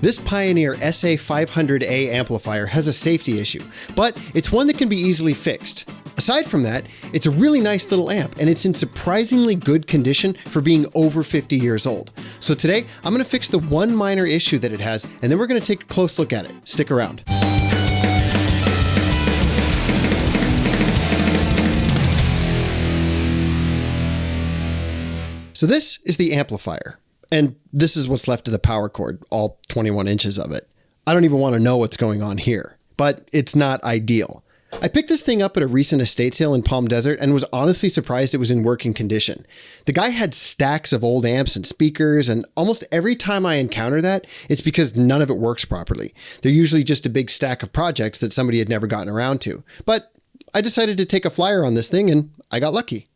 This Pioneer SA-500A amplifier has a safety issue, but it's one that can be easily fixed. Aside from that, it's a really nice little amp, and it's in surprisingly good condition for being over 50 years old. So today, I'm going to fix the one minor issue that it has, and then we're going to take a close look at it. Stick around. So this is the amplifier, and this is what's left of the power cord, all 21 inches of it. I don't even want to know what's going on here, but it's not ideal. I picked this thing up at a recent estate sale in Palm Desert and was honestly surprised it was in working condition. The guy had stacks of old amps and speakers, and almost every time I encounter that, it's because none of it works properly. They're usually just a big stack of projects that somebody had never gotten around to. But I decided to take a flyer on this thing, and I got lucky.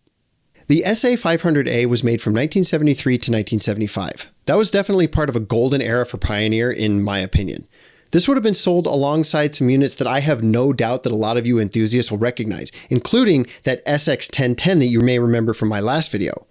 The SA-500A was made from 1973 to 1975. That was definitely part of a golden era for Pioneer, in my opinion. This would have been sold alongside some units that I have no doubt that a lot of you enthusiasts will recognize, including that SX1010 that you may remember from my last video.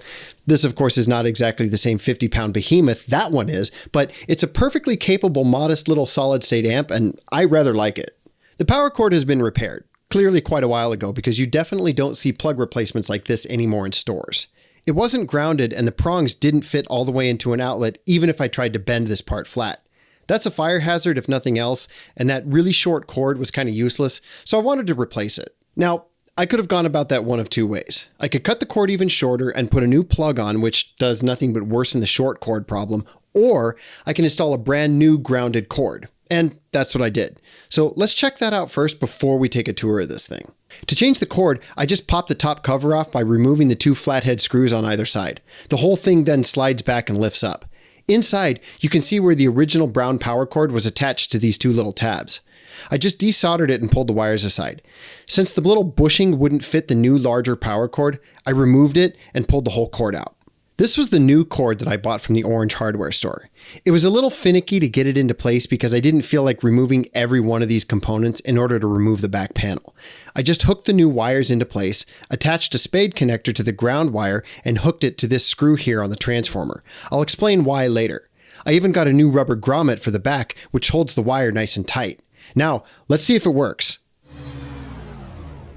This, of course, is not exactly the same 50-pound behemoth that one is, but it's a perfectly capable, modest little solid-state amp, and I rather like it. The power cord has been repaired. Clearly quite a while ago, because you definitely don't see plug replacements like this anymore in stores. It wasn't grounded, and the prongs didn't fit all the way into an outlet even if I tried to bend this part flat. That's a fire hazard if nothing else, and that really short cord was kind of useless, so I wanted to replace it. Now, I could have gone about that one of two ways. I could cut the cord even shorter and put a new plug on, which does nothing but worsen the short cord problem, or I can install a brand new grounded cord. And that's what I did. So let's check that out first before we take a tour of this thing. To change the cord, I just popped the top cover off by removing the two flathead screws on either side. The whole thing then slides back and lifts up. Inside, you can see where the original brown power cord was attached to these two little tabs. I just desoldered it and pulled the wires aside. Since the little bushing wouldn't fit the new larger power cord, I removed it and pulled the whole cord out. This was the new cord that I bought from the Orange hardware store. It was a little finicky to get it into place because I didn't feel like removing every one of these components in order to remove the back panel. I just hooked the new wires into place, attached a spade connector to the ground wire, and hooked it to this screw here on the transformer. I'll explain why later. I even got a new rubber grommet for the back, which holds the wire nice and tight. Now, let's see if it works.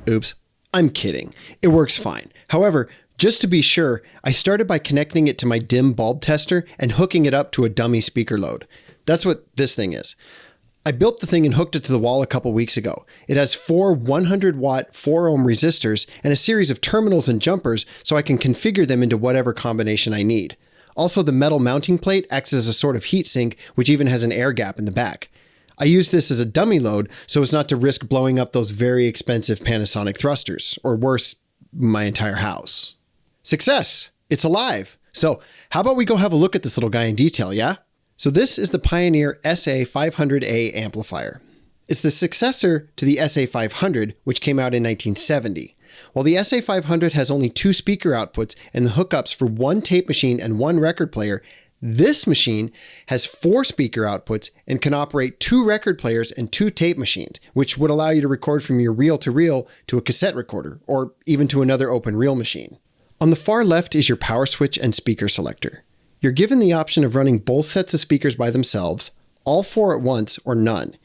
Oops, I'm kidding. It works fine. However, just to be sure, I started by connecting it to my dim bulb tester and hooking it up to a dummy speaker load. That's what this thing is. I built the thing and hooked it to the wall a couple weeks ago. It has 4 100-watt 4-ohm resistors and a series of terminals and jumpers so I can configure them into whatever combination I need. Also, the metal mounting plate acts as a sort of heatsink, which even has an air gap in the back. I use this as a dummy load so as not to risk blowing up those very expensive Panasonic thrusters, or worse, my entire house. Success! It's alive! So how about we go have a look at this little guy in detail, yeah? So this is the Pioneer SA-500A amplifier. It's the successor to the SA-500, which came out in 1970. While the SA-500 has only 2 speaker outputs and the hookups for 1 tape machine and 1 record player, this machine has 4 speaker outputs and can operate 2 record players and 2 tape machines, which would allow you to record from your reel-to-reel to a cassette recorder, or even to another open reel machine. On the far left is your power switch and speaker selector. You're given the option of running both sets of speakers by themselves, all 4 at once, or none.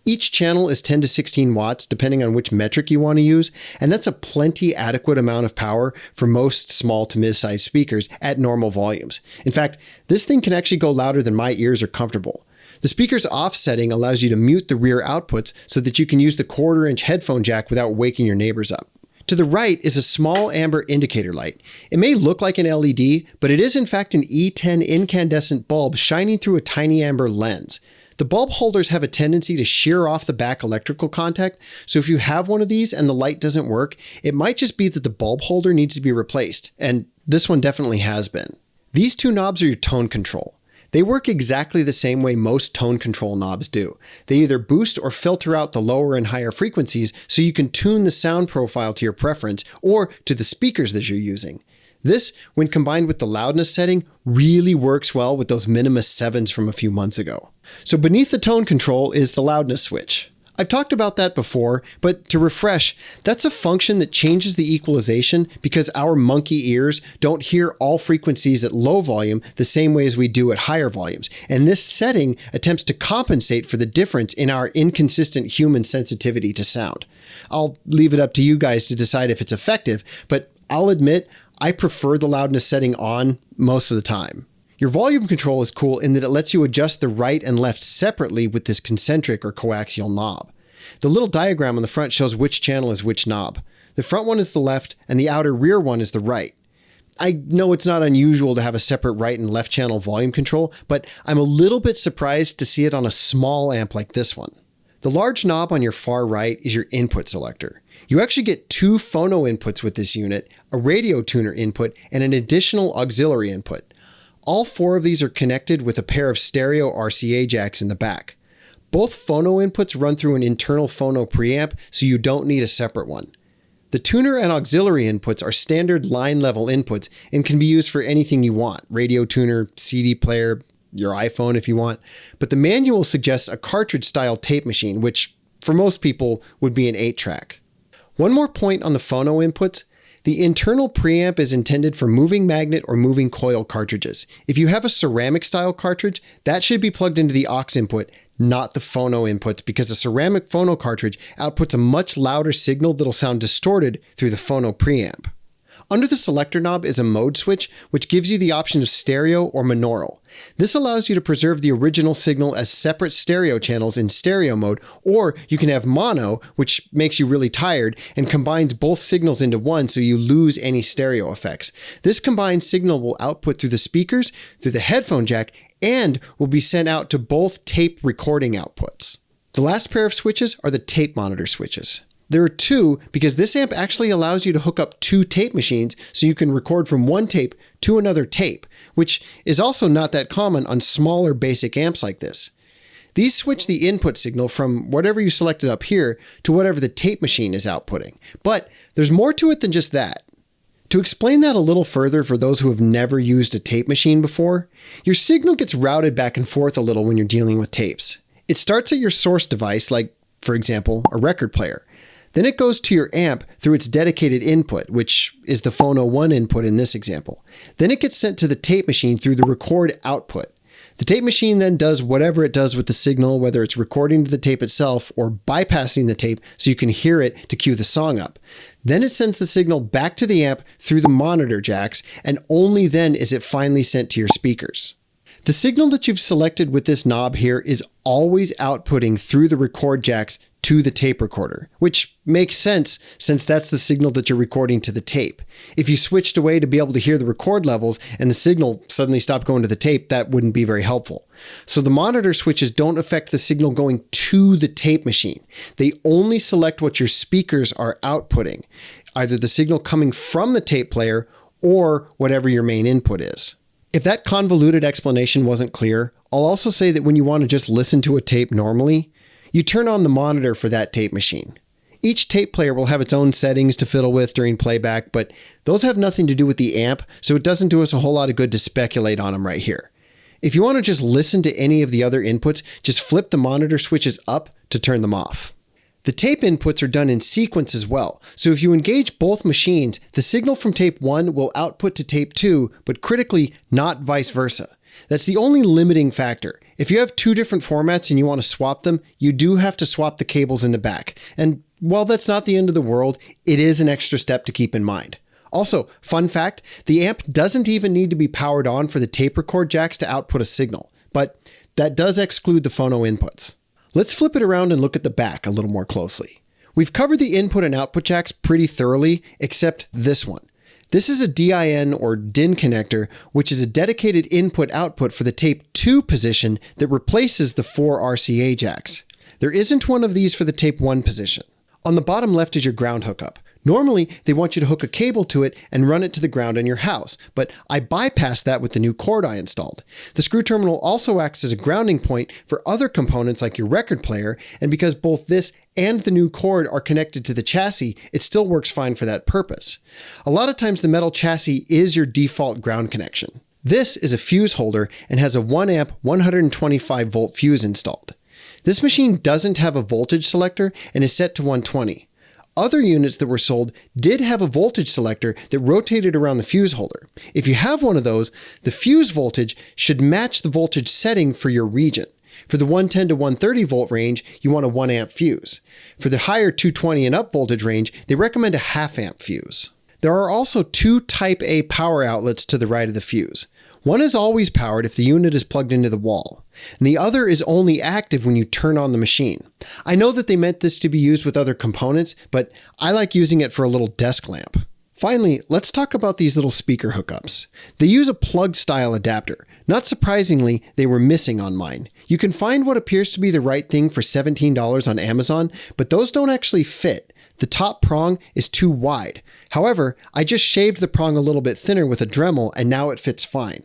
Each channel is 10 to 16 watts, depending on which metric you want to use, and that's a plenty adequate amount of power for most small to mid-sized speakers at normal volumes. In fact, this thing can actually go louder than my ears are comfortable. The speaker's off setting allows you to mute the rear outputs so that you can use the 1/4-inch headphone jack without waking your neighbors up. To the right is a small amber indicator light. It may look like an LED, but it is in fact an E10 incandescent bulb shining through a tiny amber lens. The bulb holders have a tendency to shear off the back electrical contact, so if you have one of these and the light doesn't work, it might just be that the bulb holder needs to be replaced, and this one definitely has been. These 2 knobs are your tone control. They work exactly the same way most tone control knobs do. They either boost or filter out the lower and higher frequencies so you can tune the sound profile to your preference or to the speakers that you're using. This, when combined with the loudness setting, really works well with those Minimus 7s from a few months ago. So beneath the tone control is the loudness switch. I've talked about that before, but to refresh, that's a function that changes the equalization because our monkey ears don't hear all frequencies at low volume the same way as we do at higher volumes. And this setting attempts to compensate for the difference in our inconsistent human sensitivity to sound. I'll leave it up to you guys to decide if it's effective, but I'll admit I prefer the loudness setting on most of the time. Your volume control is cool in that it lets you adjust the right and left separately with this concentric or coaxial knob. The little diagram on the front shows which channel is which knob. The front one is the left and the outer rear one is the right. I know it's not unusual to have a separate right and left channel volume control, but I'm a little bit surprised to see it on a small amp like this one. The large knob on your far right is your input selector. You actually get 2 phono inputs with this unit, a radio tuner input, and an additional auxiliary input. All 4 of these are connected with a pair of stereo RCA jacks in the back. Both phono inputs run through an internal phono preamp, so you don't need a separate one. The tuner and auxiliary inputs are standard line level inputs and can be used for anything you want, radio tuner, CD player, your iPhone if you want, but the manual suggests a cartridge style tape machine, which for most people would be an 8-track. One more point on the phono inputs. The internal preamp is intended for moving magnet or moving coil cartridges. If you have a ceramic style cartridge, that should be plugged into the aux input, not the phono inputs, because a ceramic phono cartridge outputs a much louder signal that'll sound distorted through the phono preamp. Under the selector knob is a mode switch, which gives you the option of stereo or monaural. This allows you to preserve the original signal as separate stereo channels in stereo mode, or you can have mono, which makes you really tired and combines both signals into one so you lose any stereo effects. This combined signal will output through the speakers, through the headphone jack, and will be sent out to both tape recording outputs. The last pair of switches are the tape monitor switches. There are 2 because this amp actually allows you to hook up 2 tape machines so you can record from one tape to another tape, which is also not that common on smaller basic amps like this. These switch the input signal from whatever you selected up here to whatever the tape machine is outputting. But there's more to it than just that. To explain that a little further for those who have never used a tape machine before, your signal gets routed back and forth a little when you're dealing with tapes. It starts at your source device, like, for example, a record player. Then it goes to your amp through its dedicated input, which is the phono 1 input in this example. Then it gets sent to the tape machine through the record output. The tape machine then does whatever it does with the signal, whether it's recording to the tape itself or bypassing the tape so you can hear it to cue the song up. Then it sends the signal back to the amp through the monitor jacks, and only then is it finally sent to your speakers. The signal that you've selected with this knob here is always outputting through the record jacks to the tape recorder, which makes sense since that's the signal that you're recording to the tape. If you switched away to be able to hear the record levels and the signal suddenly stopped going to the tape, that wouldn't be very helpful. So the monitor switches don't affect the signal going to the tape machine. They only select what your speakers are outputting, either the signal coming from the tape player or whatever your main input is. If that convoluted explanation wasn't clear, I'll also say that when you want to just listen to a tape normally, you turn on the monitor for that tape machine. Each tape player will have its own settings to fiddle with during playback, but those have nothing to do with the amp, so it doesn't do us a whole lot of good to speculate on them right here. If you want to just listen to any of the other inputs, just flip the monitor switches up to turn them off. The tape inputs are done in sequence as well, so if you engage both machines, the signal from tape 1 will output to tape 2, but critically not vice versa. That's the only limiting factor. If you have 2 different formats and you want to swap them, you do have to swap the cables in the back. And while that's not the end of the world, it is an extra step to keep in mind. Also, fun fact, the amp doesn't even need to be powered on for the tape record jacks to output a signal, but that does exclude the phono inputs. Let's flip it around and look at the back a little more closely. We've covered the input and output jacks pretty thoroughly, except this one. This is a DIN or DIN connector, which is a dedicated input-output for the tape 2 position that replaces the 4 RCA jacks. There isn't one of these for the tape 1 position. On the bottom left is your ground hookup. Normally, they want you to hook a cable to it and run it to the ground in your house, but I bypassed that with the new cord I installed. The screw terminal also acts as a grounding point for other components like your record player, and because both this and the new cord are connected to the chassis, it still works fine for that purpose. A lot of times the metal chassis is your default ground connection. This is a fuse holder and has a 1 amp 125 volt fuse installed. This machine doesn't have a voltage selector and is set to 120. Other units that were sold did have a voltage selector that rotated around the fuse holder. If you have one of those, the fuse voltage should match the voltage setting for your region. For the 110 to 130 volt range, you want a 1 amp fuse. For the higher 220 and up voltage range, they recommend a half amp fuse. There are also 2 Type A power outlets to the right of the fuse. One is always powered if the unit is plugged into the wall, and the other is only active when you turn on the machine. I know that they meant this to be used with other components, but I like using it for a little desk lamp. Finally, let's talk about these little speaker hookups. They use a plug style adapter. Not surprisingly, they were missing on mine. You can find what appears to be the right thing for $17 on Amazon, but those don't actually fit. The top prong is too wide. However, I just shaved the prong a little bit thinner with a Dremel and now it fits fine.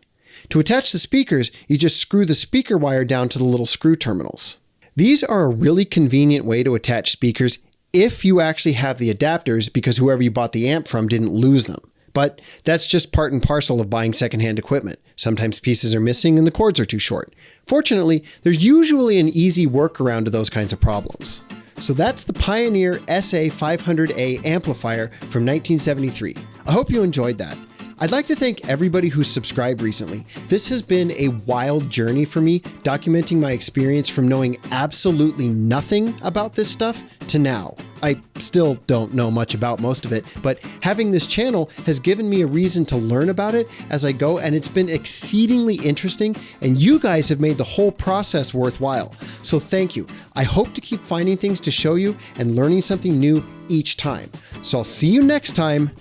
To attach the speakers, you just screw the speaker wire down to the little screw terminals. These are a really convenient way to attach speakers if you actually have the adapters because whoever you bought the amp from didn't lose them. But that's just part and parcel of buying secondhand equipment. Sometimes pieces are missing and the cords are too short. Fortunately, there's usually an easy workaround to those kinds of problems. So that's the Pioneer SA-500A Amplifier from 1973. I hope you enjoyed that. I'd like to thank everybody who's subscribed recently. This has been a wild journey for me, documenting my experience from knowing absolutely nothing about this stuff to now. I still don't know much about most of it, but having this channel has given me a reason to learn about it as I go, and it's been exceedingly interesting, and you guys have made the whole process worthwhile. So thank you. I hope to keep finding things to show you and learning something new each time. So I'll see you next time,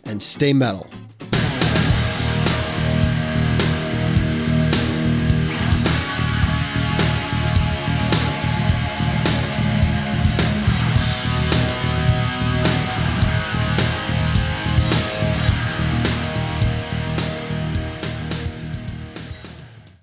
and stay metal.